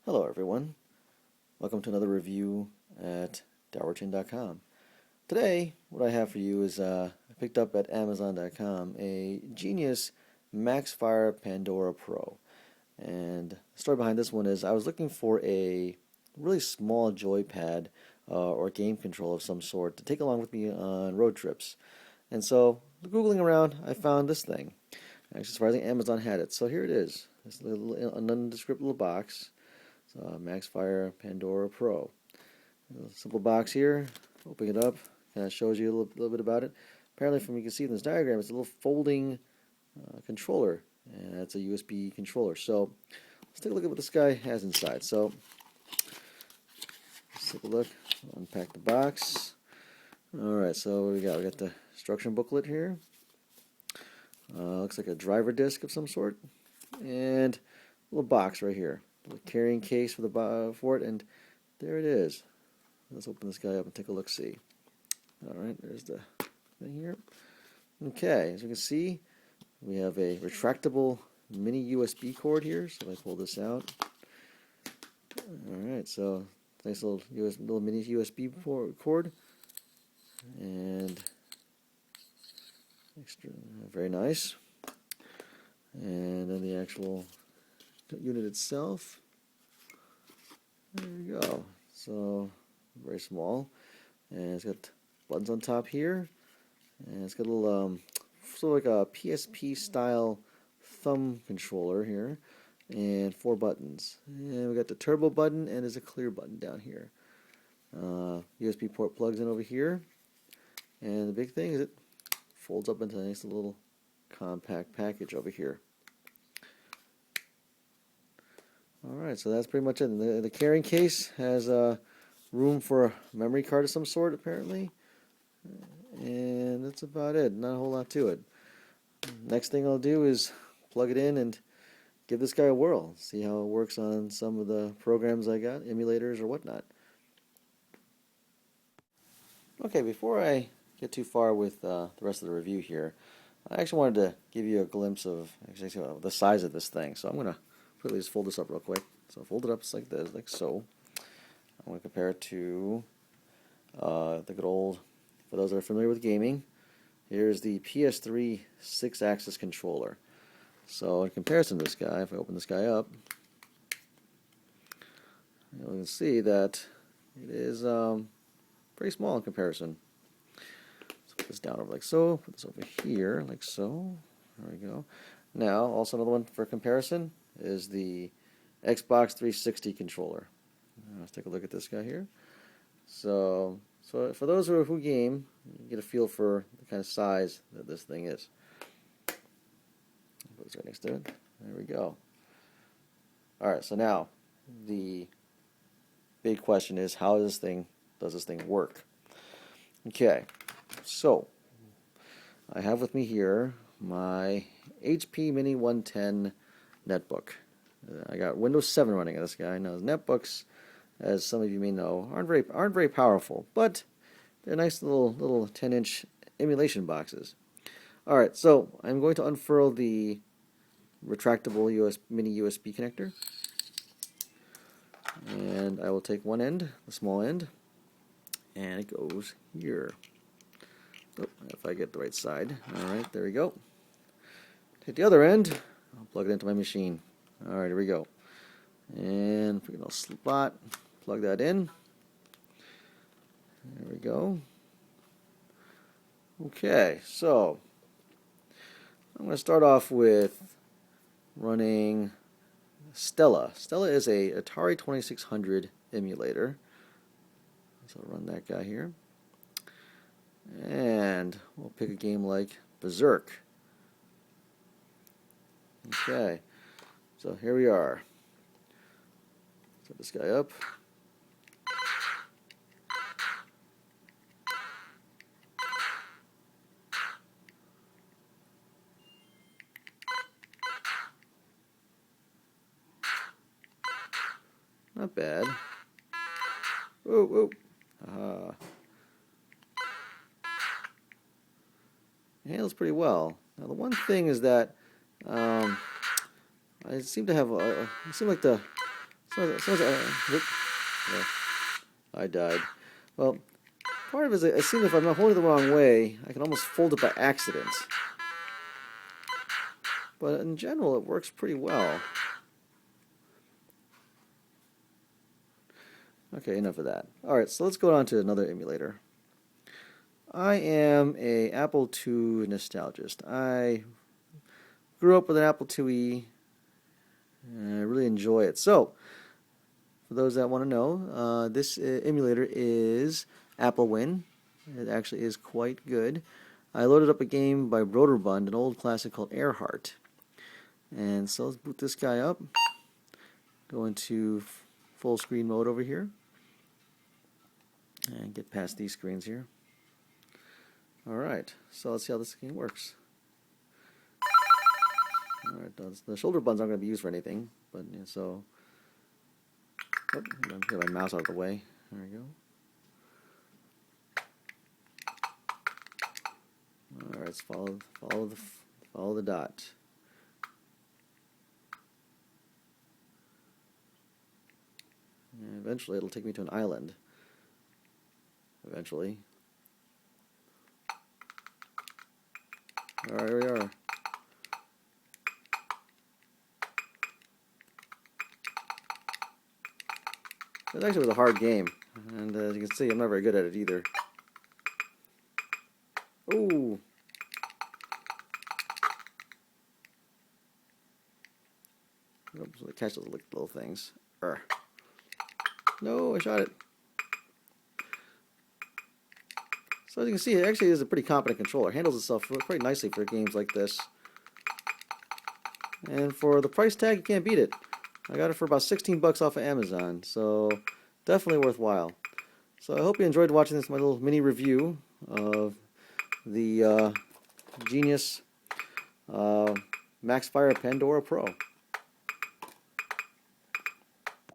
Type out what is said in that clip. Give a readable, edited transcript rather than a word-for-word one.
Hello everyone, welcome to another review at dowerchin.com. Today, what I have for you is I picked up at amazon.com a Genius Maxfire Pandora Pro. And the story behind this one is I was looking for a really small joypad or game controller of some sort to take along with me on road trips. And so, Googling around, I found this thing. Actually, surprisingly, Amazon had it. So here it is. This little nondescript little box. Maxfire Pandora Pro. A simple box here. Open it up. Kind of shows you a little bit about it. Apparently, from you can see in this diagram, it's a little folding controller, and it's a USB controller. So let's take a look at what this guy has inside. So let's take a look. Unpack the box. All right. So what do we got? We got the instruction booklet here. Looks like a driver disc of some sort, and a little box right here. The carrying case for it, and there it is. Let's open this guy up and take a look-see. Alright, there's the thing here. Okay, as you can see, we have a retractable mini USB cord here, so if I pull this out. Alright, so nice little mini USB cord. And extra, very nice. And then the actual unit itself, there you go. So very small, and it's got buttons on top here, and it's got a little sort of like a PSP style thumb controller here, and 4 buttons. And we got the turbo button, and there's a clear button down here. USB port plugs in over here, and the big thing is it folds up into a nice little compact package over here. Alright, so that's pretty much it. The carrying case has room for a memory card of some sort, apparently. And that's about it. Not a whole lot to it. Next thing I'll do is plug it in and give this guy a whirl. See how it works on some of the programs I got, emulators or whatnot. Okay, before I get too far with the rest of the review here, I actually wanted to give you a glimpse of the size of this thing. So I'm going to quickly just fold this up real quick. So fold it up like this, like so. I'm going to compare it to the good old, for those that are familiar with gaming, here's the PS3 6-axis controller. So in comparison to this guy, if I open this guy up, you can see that it is pretty small in comparison. So put this down over like so, put this over here like so. There we go. Now, also another one for comparison is the Xbox 360 controller. Let's take a look at this guy here. So for those who game, you get a feel for the kind of size that this thing is. Put this right next to it. There we go. Alright, so now the big question is, how does this thing work? Okay, so I have with me here my HP Mini 110 netbook. I got Windows 7 running on this guy. Now, netbooks, as some of you may know, aren't very powerful, but they're nice little 10-inch emulation boxes. All right, so I'm going to unfurl the retractable mini USB connector, and I will take one end, the small end, and it goes here. Oh, if I get the right side. All right, there we go. Take the other end, I'll plug it into my machine. All right, here we go. And freaking little slot, plug that in. There we go. Okay, so I'm going to start off with running Stella. Stella is a Atari 2600 emulator. So I'll run that guy here. And we'll pick a game like Berserk. Okay, so here we are. Set this guy up. Not bad. Whoa, whoa. It handles pretty well. Now the one thing is that I seem to have it seems like the Whoop. Yeah, I died. Well, part of it is it seems if I'm not holding it the wrong way, I can almost fold it by accident. But in general, it works pretty well. Okay, enough of that. Alright, so let's go on to another emulator. I am a Apple II nostalgist. I grew up with an Apple IIe, and I really enjoy it. So, for those that want to know, this emulator is Apple Win. It actually is quite good. I loaded up a game by Broderbund, an old classic called Earhart. And so let's boot this guy up. Go into full screen mode over here. And get past these screens here. Alright, so let's see how this game works. Alright, the shoulder buttons aren't going to be used for anything. But yeah, so... Oh, get my mouse out of the way. There we go. Alright, let's follow the dot. And eventually it'll take me to an island. Eventually. Alright, here we are. It actually was a hard game. And as you can see, I'm not very good at it either. Ooh! Oops, so catch those little things. Urgh. No, I shot it. So as you can see, it actually is a pretty competent controller. It handles itself quite nicely for games like this. And for the price tag, you can't beat it. I got it for about 16 bucks off of Amazon, so definitely worthwhile. So I hope you enjoyed watching this my little mini review of the Genius Pandora Pro.